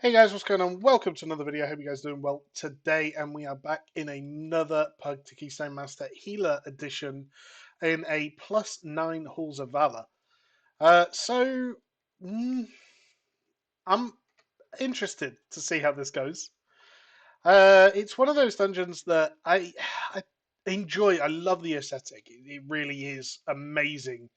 Hey guys, what's going on? Welcome to another video. I hope you guys are doing well today, and we are back in another Pug to Keystone Master Healer edition in a +9 Halls of Valor. So mm, I'm interested to see how this goes. It's one of those dungeons that I enjoy. I love the aesthetic. It really is amazing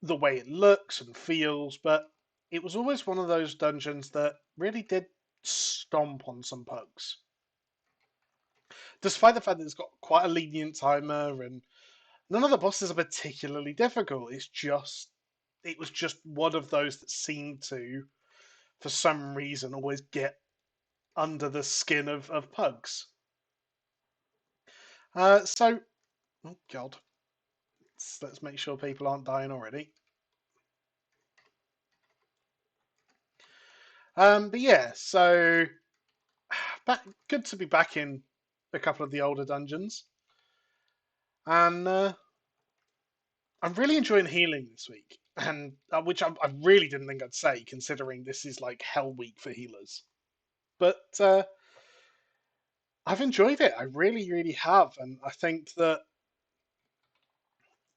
the way it looks and feels, but it was always one of those dungeons that really did stomp on some pugs. Despite the fact that it's got quite a lenient timer and none of the bosses are particularly difficult. It was just one of those that seemed to, for some reason, always get under the skin of pugs. So, oh god, let's make sure people aren't dying already. But yeah, so good to be back in a couple of the older dungeons, and I'm really enjoying healing this week, and which I really didn't think I'd say, considering this is like hell week for healers. But I've enjoyed it. I really, really have, and I think that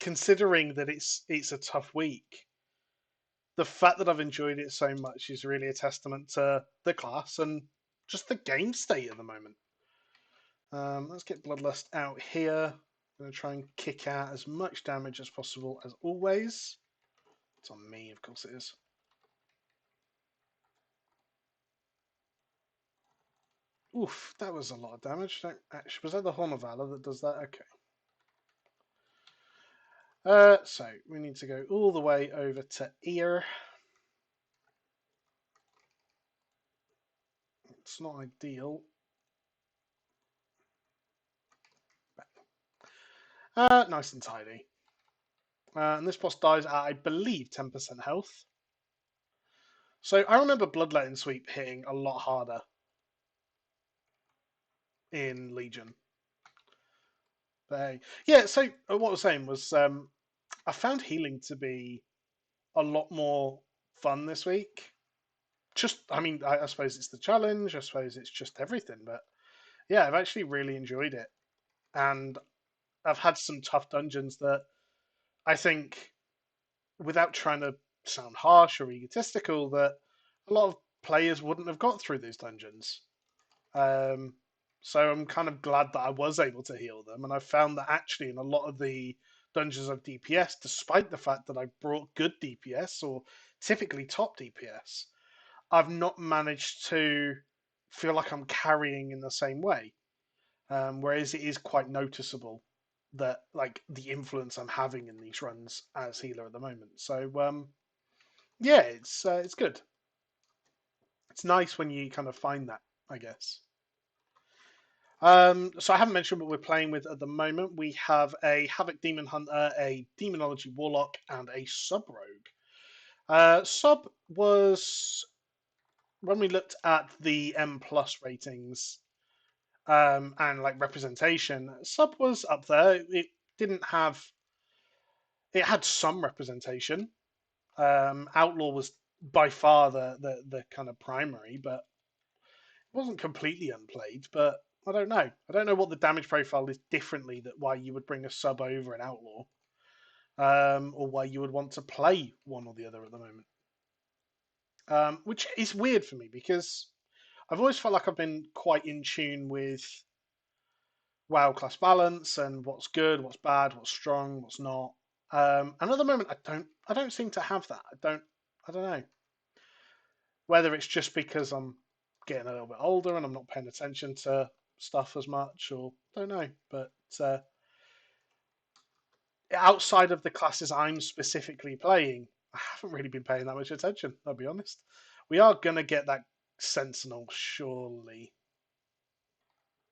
considering that it's a tough week, the fact that I've enjoyed it so much is really a testament to the class and just the game state at the moment. Let's get Bloodlust out here. I'm going to try and kick out as much damage as possible, as always. It's on me, of course it is. Oof, that was a lot of damage. Actually, was that the Horn of Valor that does that? Okay. So we need to go all the way over to ear. It's not ideal. Nice and tidy. And this boss dies at, I believe, 10% health. So I remember Bloodletting Sweep hitting a lot harder in Legion. But hey, yeah. So what I was saying was, I found healing to be a lot more fun this week. Just, I mean, I suppose it's the challenge. I suppose it's just everything. But yeah, I've actually really enjoyed it, and I've had some tough dungeons that I think, without trying to sound harsh or egotistical, that a lot of players wouldn't have got through these dungeons. Um, so I'm kind of glad that I was able to heal them, and I found that actually in a lot of the dungeons of DPS, despite the fact that I brought good DPS or typically top DPS, I've not managed to feel like I'm carrying in the same way. Whereas it is quite noticeable that like the influence I'm having in these runs as healer at the moment. So yeah, it's good. It's nice when you kind of find that, I guess. So I haven't mentioned what we're playing with at the moment. We have a Havoc Demon Hunter, a Demonology Warlock, and a Sub Rogue. Sub was, when we looked at the M plus ratings, and like representation, Sub was up there. It didn't have, it had some representation. Outlaw was by far the kind of primary, but it wasn't completely unplayed. But I don't know. I don't know what the damage profile is differently that why you would bring a Sub over an Outlaw, or why you would want to play one or the other at the moment. Which is weird for me because I've always felt like I've been quite in tune with WoW class balance and what's good, what's bad, what's strong, what's not. And at the moment, I don't seem to have that. I don't know whether it's just because I'm getting a little bit older and I'm not paying attention to stuff as much, or I don't know. But outside of the classes I'm specifically playing, I haven't really been paying that much attention. I'll be honest. We are gonna get that Sentinel surely.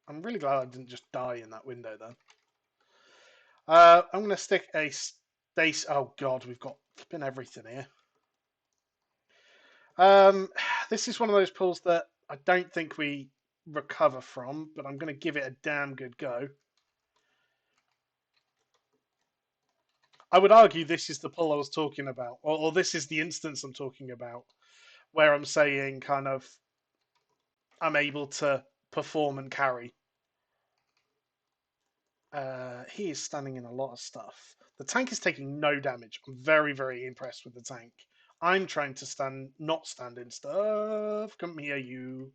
I'm really glad I didn't just die in that window then. I'm going to stick a Stace. Oh god, we've got flipping everything here. Um, this is one of those pulls that I don't think we recover from, but I'm going to give it a damn good go. I would argue this is the pull I was talking about, or this is the instance I'm talking about, where I'm saying kind of I'm able to perform and carry. He is standing in a lot of stuff. The tank is taking no damage. I'm very, very impressed with the tank. I'm trying to not stand in stuff. Come here, you.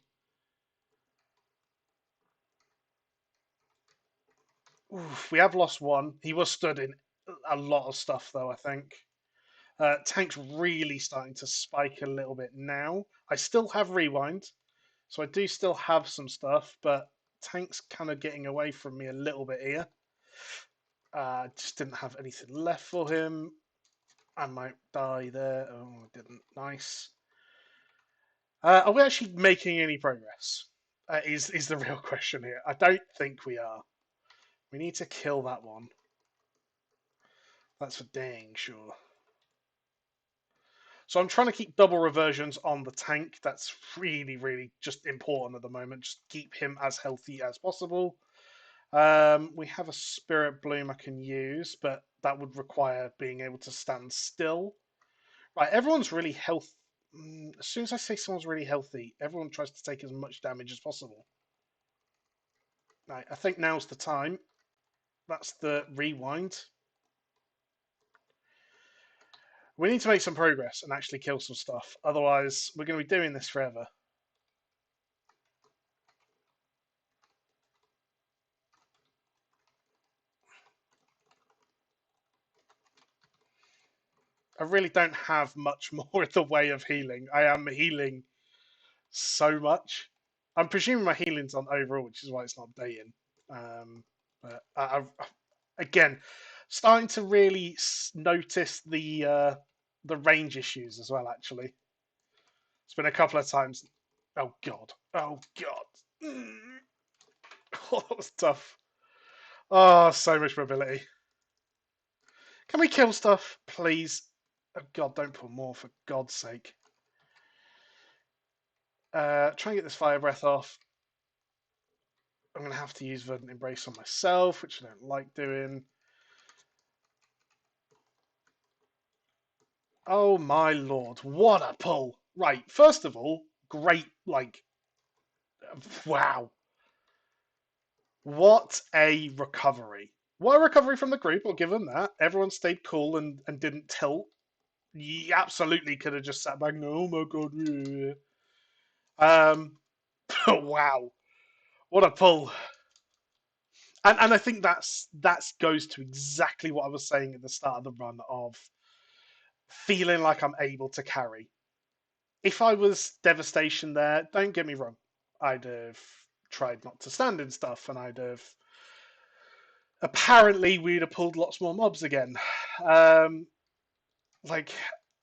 Oof, we have lost one. He was stood in a lot of stuff, though, I think. Tank's really starting to spike a little bit now. I still have rewind, so I do still have some stuff, but Tank's kind of getting away from me a little bit here. Just didn't have anything left for him. I might die there. Oh, I didn't. Nice. Are we actually making any progress? Is the real question here. I don't think we are. We need to kill that one. That's for dang sure. So I'm trying to keep double reversions on the tank. That's really, really just important at the moment. Just keep him as healthy as possible. We have a Spirit Bloom I can use, but that would require being able to stand still. Right, everyone's really healthy. As soon as I say someone's really healthy, everyone tries to take as much damage as possible. Right, I think now's the time. That's the rewind. We need to make some progress and actually kill some stuff. Otherwise, we're going to be doing this forever. I really don't have much more in the way of healing. I am healing so much. I'm presuming my healing's on overall, which is why it's not updating. But again, starting to really notice the range issues as well. Actually, it's been a couple of times. Oh god! Oh god! Oh, that was tough. Oh, so much mobility. Can we kill stuff, please? Oh god! Don't put more for God's sake. Try and get this fire breath off. I'm going to have to use Verdant Embrace on myself, which I don't like doing. Oh my lord, what a pull! Right, first of all, great, wow. What a recovery. What a recovery from the group, I'll give them that. Everyone stayed cool and didn't tilt. You absolutely could have just sat back and, oh my god. Wow, what a pull. And I think that goes to exactly what I was saying at the start of the run of feeling like I'm able to carry. If I was devastation there, don't get me wrong, I'd have tried not to stand in stuff, and I'd have apparently we'd have pulled lots more mobs again. Um, like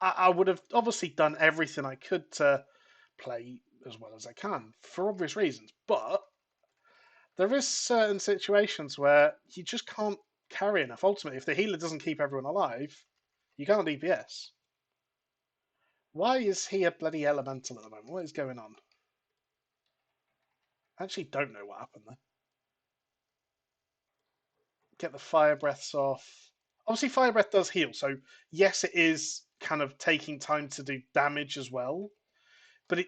I would have obviously done everything I could to play as well as I can for obvious reasons, but there is certain situations where you just can't carry enough. Ultimately, if the healer doesn't keep everyone alive, you can't DPS. Why is he a bloody elemental at the moment? What is going on? I actually don't know what happened there. Get the fire breaths off. Obviously, fire breath does heal, so yes, it is kind of taking time to do damage as well. But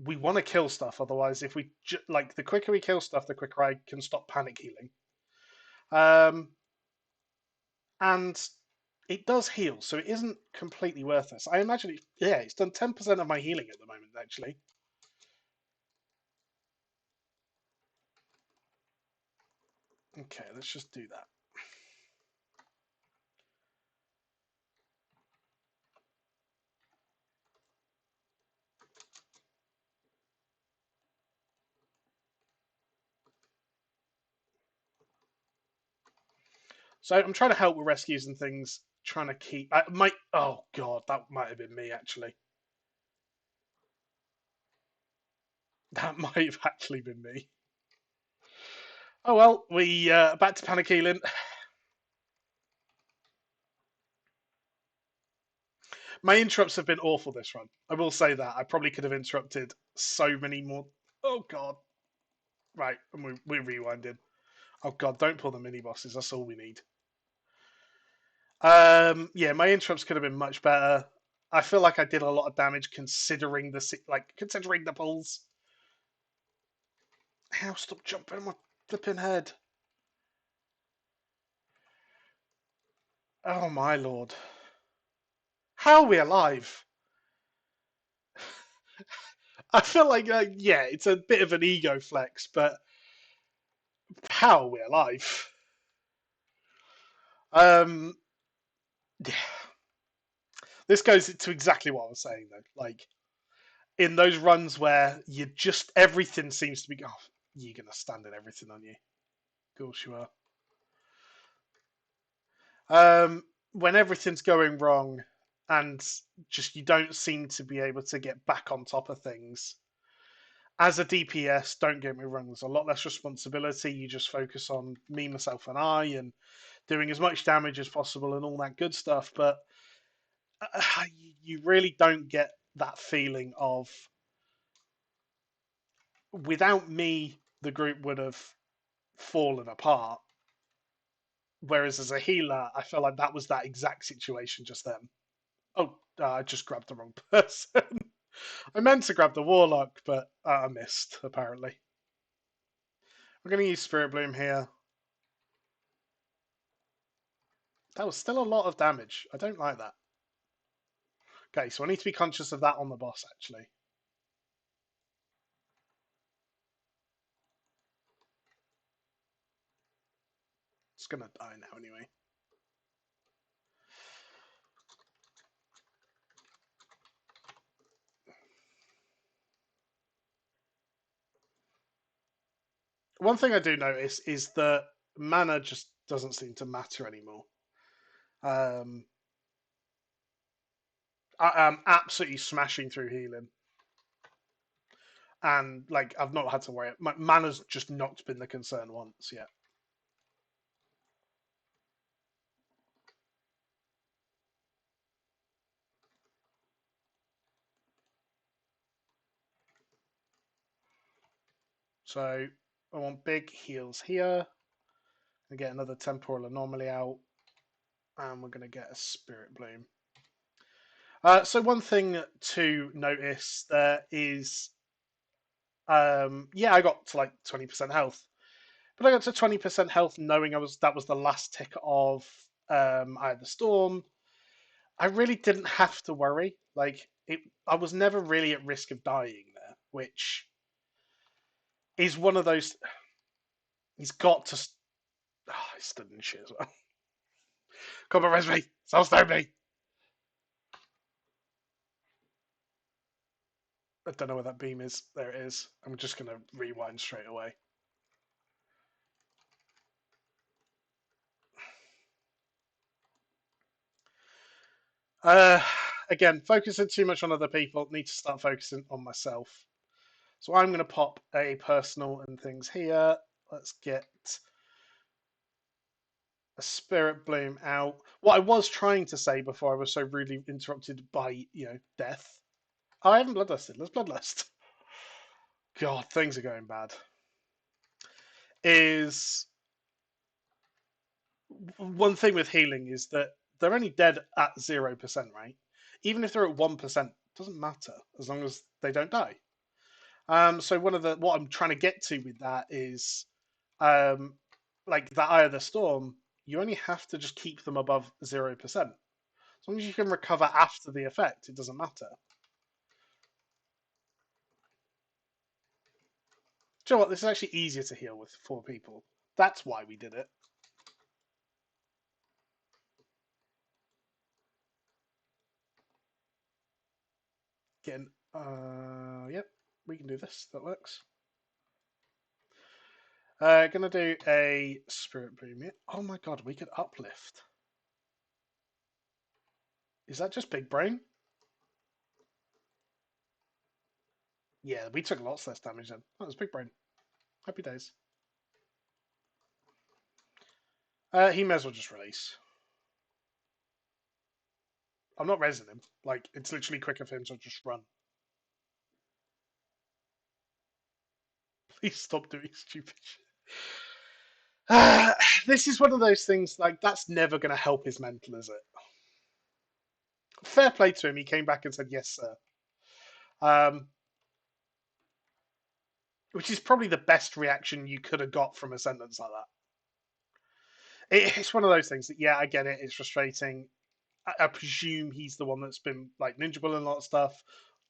we want to kill stuff. Otherwise, if we like the quicker we kill stuff, the quicker I can stop panic healing. Um, and it does heal, so it isn't completely worthless. I imagine it's done 10% of my healing at the moment, actually. Okay, let's just do that. So I'm trying to help with rescues and things, trying to keep. I might. Oh god, that might have been me actually. That might have actually been me. Oh well, we back to panic healing. My interrupts have been awful this run. I will say that. I probably could have interrupted so many more. Oh god. Right, and we're rewinding. Oh god, don't pull the mini bosses. That's all we need. Yeah, my interrupts could have been much better. I feel like I did a lot of damage considering considering the pulls. Ow, stop jumping on my flipping head. Oh my lord. How are we alive? I feel like, yeah, it's a bit of an ego flex, but how are we alive? Um, yeah. This goes to exactly what I was saying, though. Like, in those runs where you just, everything seems to be, oh, you're going to stand in everything on you. Of course you are. When everything's going wrong and just you don't seem to be able to get back on top of things. As a DPS, don't get me wrong, there's a lot less responsibility. You just focus on me, myself, and I, and doing as much damage as possible and all that good stuff. But you really don't get that feeling of without me, the group would have fallen apart. Whereas as a healer, I felt like that was that exact situation just then. Oh, I just grabbed the wrong person. I meant to grab the Warlock, but I missed, apparently. We're going to use Spirit Bloom here. That was still a lot of damage. I don't like that. Okay, so I need to be conscious of that on the boss, actually. It's going to die now anyway. One thing I do notice is that mana just doesn't seem to matter anymore. Um, I am absolutely smashing through healing. And, like, I've not had to worry. My mana's just not been the concern once yet. So I want big heals here. I get another temporal anomaly out. And we're going to get a Spirit Bloom. So one thing to notice there is, yeah, I got to like 20% health, but I got to 20% health knowing that was the last tick of I had the storm. I really didn't have to worry. Like I was never really at risk of dying there, which is one of those. He's got to. Oh, he's stood in shit as well. Come on, res me. Soulstone me. I don't know where that beam is. There it is. I'm just going to rewind straight away. Uh, Again, focusing too much on other people. Need to start focusing on myself. So I'm going to pop a personal and things here. Let's get a Spirit Bloom out. What I was trying to say before I was so rudely interrupted by, death. Oh, I haven't bloodlusted. Let's bloodlust. God, things are going bad. Is one thing with healing is that they're only dead at 0%, right? Even if they're at 1%, doesn't matter as long as they don't die. So what I'm trying to get to with that is, um, like that Eye of the Storm. You only have to just keep them above 0%. As long as you can recover after the effect, it doesn't matter. Do you know what? This is actually easier to heal with 4 people. That's why we did it. Getting, yep, we can do this. That works. Gonna do a Spirit Boom here. Oh my god, we could uplift. Is that just Big Brain? Yeah, we took lots less damage then. That was Big Brain. Happy days. He may as well just release. I'm not resing him. Like, it's literally quicker for him to just run. Please stop doing stupid shit. This is one of those things, like, that's never going to help his mental, is it? Fair play to him. He came back and said, yes, sir. Um, which is probably the best reaction you could have got from a sentence like that. It's one of those things that, yeah, I get it. It's frustrating. I presume he's the one that's been like Ninja Bull and a lot of stuff.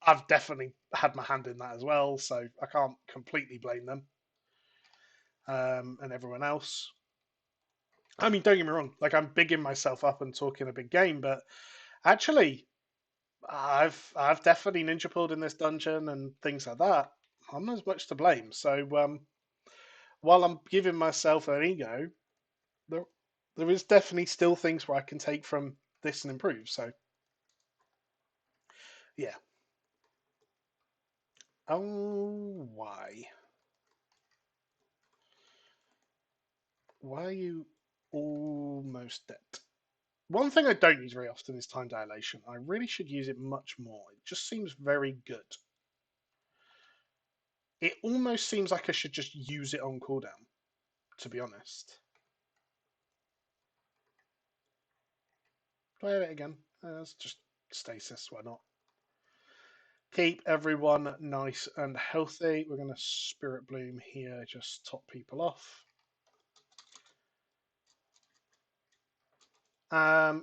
I've definitely had my hand in that as well, so I can't completely blame them and everyone else. I mean, don't get me wrong. Like, I'm bigging myself up and talking a big game, but actually, I've definitely ninja pulled in this dungeon and things like that. I'm not as much to blame. So while I'm giving myself an ego, there there is definitely still things where I can take from this and improve. So yeah. Oh, why? Why are you almost dead? One thing I don't use very often is time dilation. I really should use it much more. It just seems very good. It almost seems like I should just use it on cooldown, to be honest. Do I have it again? It's just stasis, why not? Keep everyone nice and healthy. We're going to Spirit Bloom here, just top people off.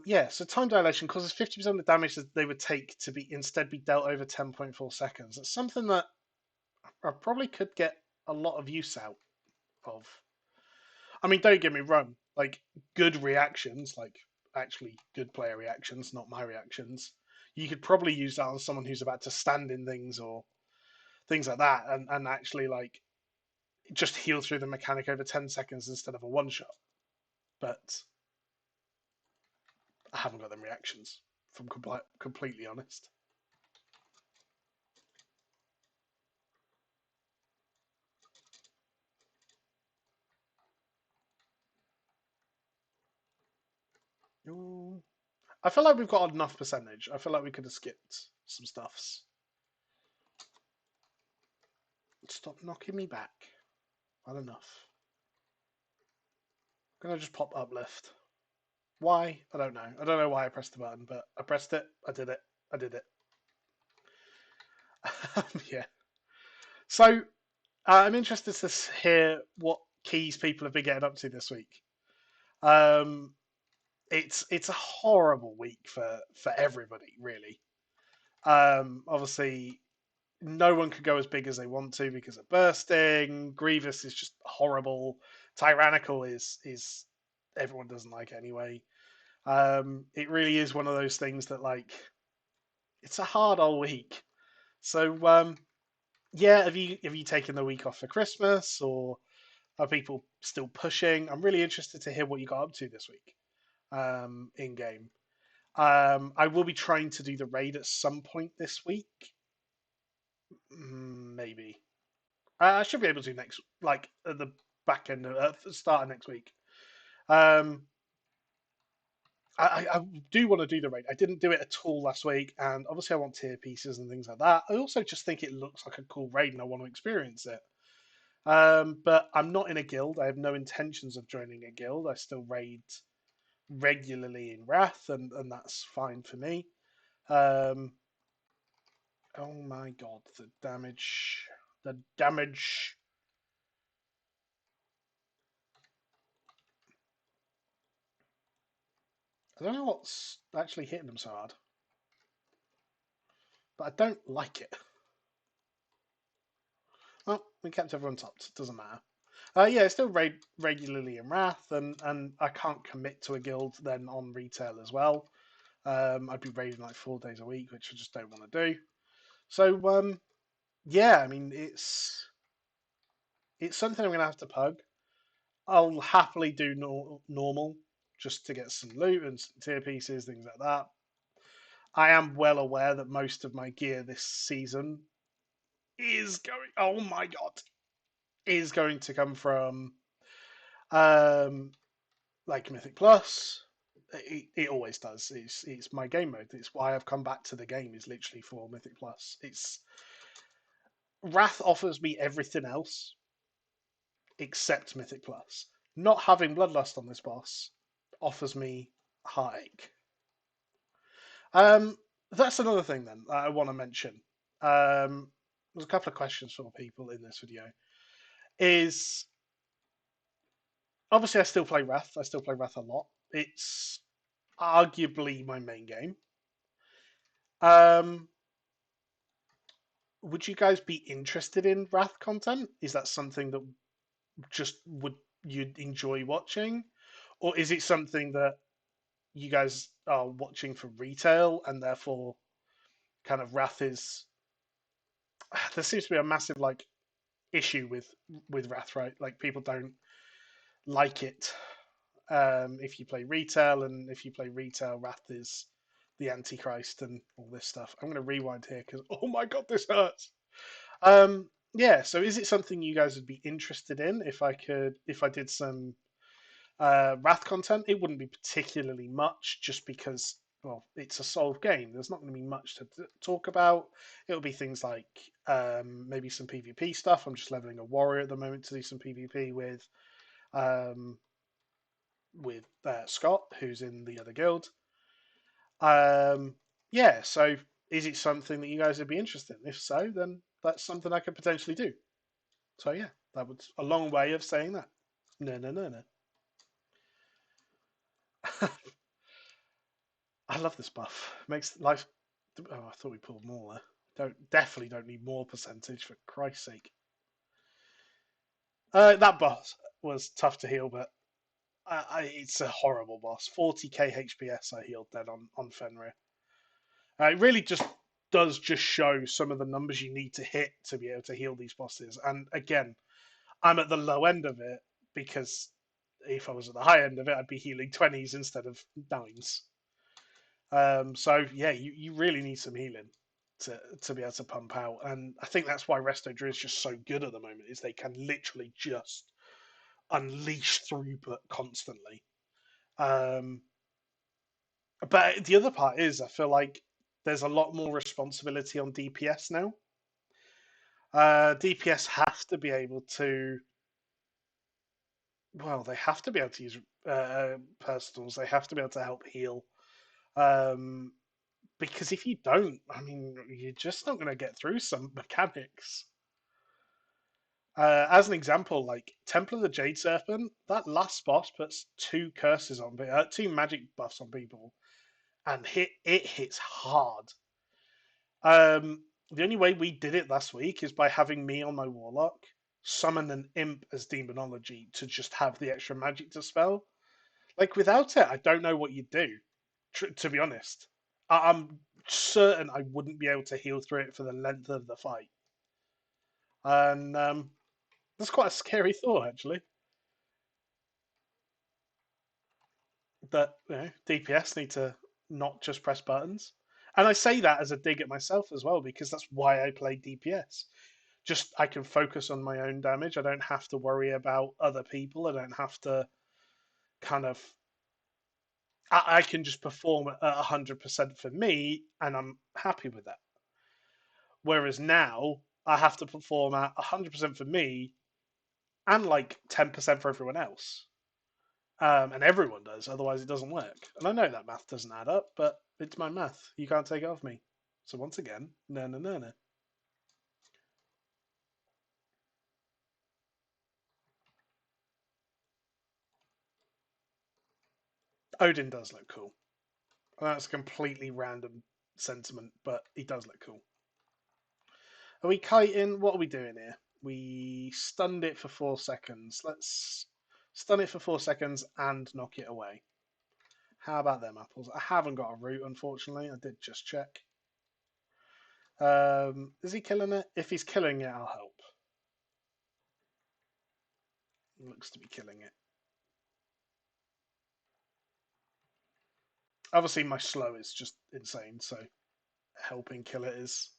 Yeah, so time dilation causes 50% of the damage that they would take to be instead be dealt over 10.4 seconds. It's something that I probably could get a lot of use out of. I mean, don't get me wrong, like good reactions, like actually good player reactions, not my reactions. You could probably use that on someone who's about to stand in things or things like that, and actually like just heal through the mechanic over 10 seconds instead of a one shot. But I haven't got them reactions, if I'm completely honest. Ooh. I feel like we've got enough percentage. I feel like we could have skipped some stuffs. Stop knocking me back. Not enough. I'm gonna just pop uplift. Why? I don't know. I don't know why I pressed the button, but I pressed it. I did it. I did it. Yeah. So I'm interested to hear what keys people have been getting up to this week. Um, it's a horrible week for everybody, really. Obviously, no one could go as big as they want to because of bursting. Grievous is just horrible. Tyrannical is everyone doesn't like anyway. It really is one of those things that like it's a hard old week. So yeah, have you taken the week off for Christmas or are people still pushing? I'm really interested to hear what you got up to this week in game. I will be trying to do the raid at some point this week. Maybe I should be able to next, like at the back end, the start of next week. Um, I do want to do the raid. I didn't do it at all last week, and obviously I want tier pieces and things like that. I also just think it looks like a cool raid, and I want to experience it. But I'm not in a guild. I have no intentions of joining a guild. I still raid regularly in Wrath, and that's fine for me. Um, oh my god, the damage. The damage. I don't know what's actually hitting them so hard, but I don't like it. Well, we kept everyone topped. It doesn't matter. Yeah, I still raid regularly in Wrath, and I can't commit to a guild then on retail as well. I'd be raiding like 4 days a week, which I just don't want to do. So yeah, I mean it's something I'm gonna have to pug. I'll happily do normal just to get some loot and some tier pieces, things like that. I am well aware that most of my gear this season is going. Oh my god, is going to come from um, like Mythic Plus. It always does. It's my game mode. It's why I've come back to the game. Is literally for Mythic Plus. It's Wrath offers me everything else except Mythic Plus. Not having Bloodlust on this boss offers me Heartache. Um, that's another thing then I want to mention. There's a couple of questions from people in this video. is obviously I still play Wrath. I still play Wrath a lot. It's arguably my main game. Um, would you guys be interested in Wrath content? Is that something that just would you'd enjoy watching, or is it something that you guys are watching for retail and therefore kind of Wrath is there seems to be a massive like issue with Wrath, right? Like people don't like it if you play retail, and if you play retail, Wrath is the Antichrist and all this stuff. I'm going to rewind here because oh my god, this hurts. Yeah, so is it something you guys would be interested in if I did some Wrath content? It wouldn't be particularly much, just because well, it's a solved game. There's not going to be much to talk about. It'll be things like maybe some PvP stuff. I'm just leveling a warrior at the moment to do some PvP um, with Scott, who's in the other guild. Yeah, so is it something that you guys would be interested in? If so, then that's something I could potentially do. So yeah, that was a long way of saying that. No, no, no, no. I love this buff. Makes life. Oh, I thought we pulled more there. Definitely don't need more percentage for Christ's sake. That boss was tough to heal, but it's a horrible boss. 40k HPS I healed then on Fenrir. It really does just show some of the numbers you need to hit to be able to heal these bosses. And again, I'm at the low end of it because if I was at the high end of it, I'd be healing 20s instead of 9s. So yeah, you really need some healing to be able to pump out, and I think that's why Resto Drew is just so good at the moment. Is they can literally just unleash throughput constantly. Um, but the other part is, I feel like there's a lot more responsibility on DPS now. DPS have to be able to, well, they have to be able to use personals. They have to be able to help heal. Um, because if you don't, I mean, you're just not going to get through some mechanics. As an example, like Temple of the Jade Serpent, that last boss puts two magic buffs on people, and it hits hard. The only way we did it last week is by having me on my warlock summon an imp as demonology to just have the extra magic to spell. Like without it, I don't know what you'd do. To be honest, I'm certain I wouldn't be able to heal through it for the length of the fight, and that's quite a scary thought actually. That DPS need to not just press buttons. And I say that as a dig at myself as well, because that's why I play DPS. Just I can focus on my own damage. I don't have to worry about other people. I don't have to kind of. I can just perform at 100% for me, and I'm happy with that. Whereas now I have to perform at 100% for me and like 10% for everyone else. And everyone does, otherwise it doesn't work. And I know that math doesn't add up, but it's my math. You can't take it off me. So once again, no, no, no, no. Odin does look cool. That's a completely random sentiment, but he does look cool. Are we kiting? What are we doing here? We stunned it for 4 seconds. Let's stun it for 4 seconds and knock it away. How about them apples? I haven't got a root, unfortunately. I did just check. Is he killing it? If he's killing it, I'll help. He looks to be killing it. Obviously, my slow is just insane, so helping kill it is.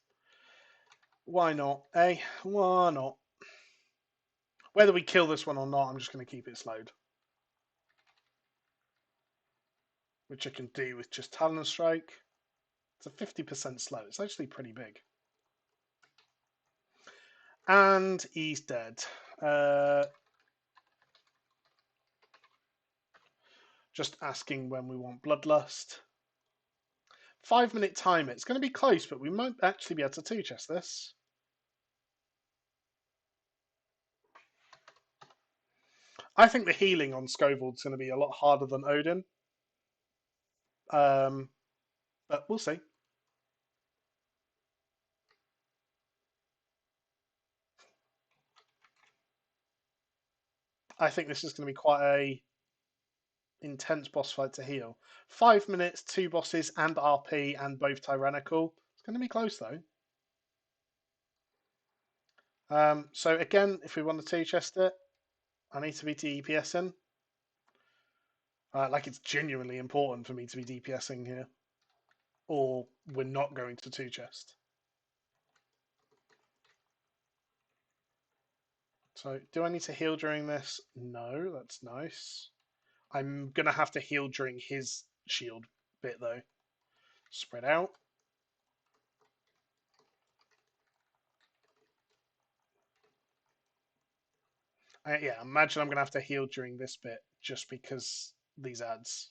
Why not, eh? Why not? Whether we kill this one or not, I'm just going to keep it slowed. Which I can do with just Talon Strike. It's a 50% slow. It's actually pretty big. And he's dead. Just asking when we want Bloodlust. 5-minute timer. It's going to be close, but we might actually be able to two-chest this. I think the healing on Scovold's going to be a lot harder than Odin, um, but we'll see. I think this is going to be quite a intense boss fight to heal. 5 minutes, two bosses, and RP, and both tyrannical. It's going to be close though. So again, if we want to two-chest it, I need to be DPSing. Like it's genuinely important for me to be DPSing here, or we're not going to two-chest. So do I need to heal during this? No, that's nice. I'm going to have to heal during his shield bit though. Spread out. Yeah, imagine I'm going to have to heal during this bit just because these ads.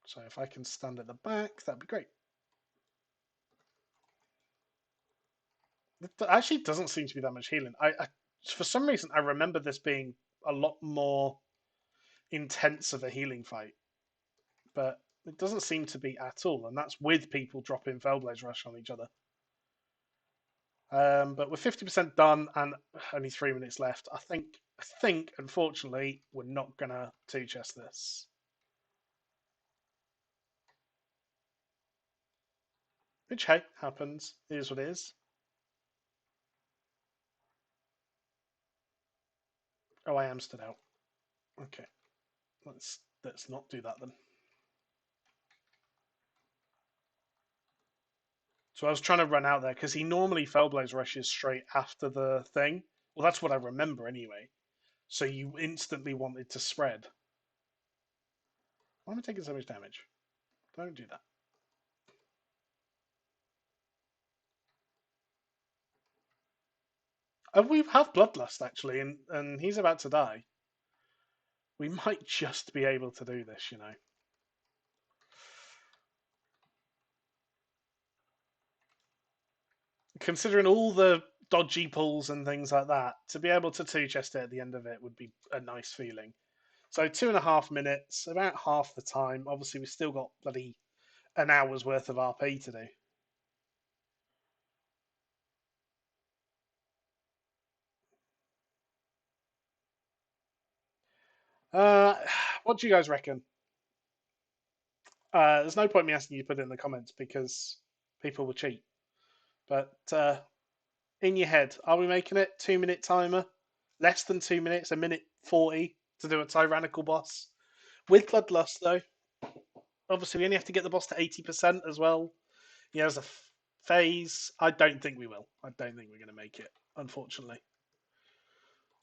So if I can stand at the back, that'd be great. It actually doesn't seem to be that much healing. For some reason, I remember this being a lot more intense of a healing fight, but it doesn't seem to be at all, and that's with people dropping Fellblaze Rush on each other. But we're 50% done and only 3 minutes left. I think, unfortunately, we're not gonna two-chest this. Which, hey, happens. It is what it is. Oh, I am stood out. Okay, let's not do that then. So I was trying to run out there because he normally Fellblaze rushes straight after the thing. Well, that's what I remember anyway. So you instantly wanted to spread. Why am I taking so much damage? Don't do that. We have Bloodlust actually, and he's about to die. We might just be able to do this, you know. Considering all the dodgy pulls and things like that, to be able to two-chest it at the end of it would be a nice feeling. So 2.5 minutes, about half the time. Obviously, we've still got bloody an hour's worth of RP to do. Uh, what do you guys reckon? There's no point me asking you to put it in the comments because people will cheat. But in your head, are we making it 2 minute timer? Less than 2 minutes, a minute 40 to do a tyrannical boss. With Bloodlust, though, obviously we only have to get the boss to 80% as well. He has a phase. I don't think we will. I don't think we're going to make it, unfortunately.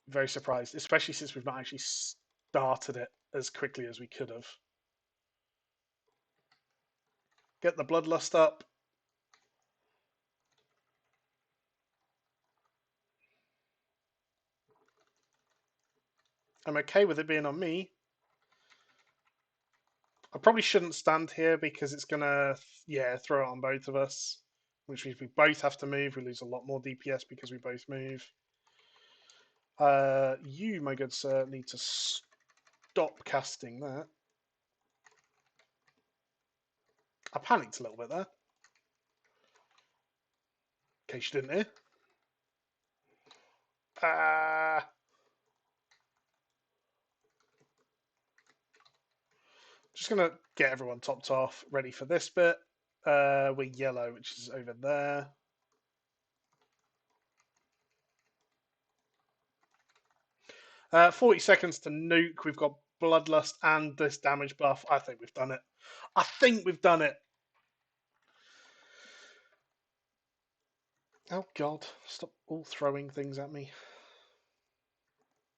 Very surprised, especially since we've not actually started it as quickly as we could have. Get the Bloodlust up. I'm okay with it being on me. I probably shouldn't stand here because it's gonna, yeah, throw it on both of us, which means we both have to move. We lose a lot more DPS because we both move. You, my good sir, need to stop casting that. I panicked a little bit there. In case you didn't hear. Just gonna get everyone topped off, ready for this bit. We're yellow, which is over there. Uh, 40 seconds to nuke. We've got Bloodlust and this damage buff. I think we've done it. I think we've done it. Oh God! Stop all throwing things at me.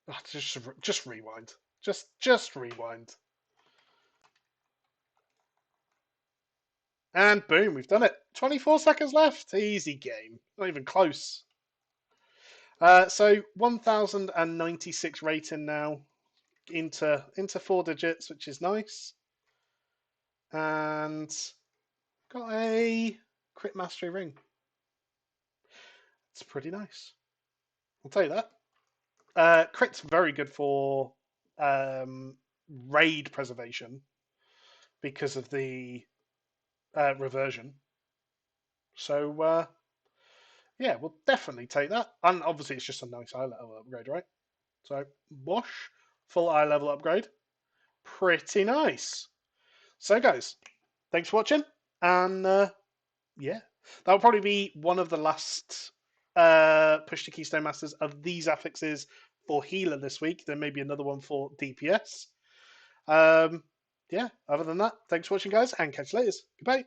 Oh, just rewind. Just rewind. And boom, we've done it. 24 seconds left. Easy game. Not even close. So 1,096 rating now into 4 digits, which is nice. And got a crit mastery ring. It's pretty nice. I'll tell you that. Crit's very good for raid preservation because of the reversion. So yeah, we'll definitely take that. And obviously, it's just a nice eye level upgrade, right? So Bosch, full eye level upgrade, pretty nice. So guys, thanks for watching, and yeah, that'll probably be one of the last push to Keystone Masters of these affixes for healer this week. There may be another one for DPS. Yeah, other than that, thanks for watching, guys, and catch you later. Goodbye.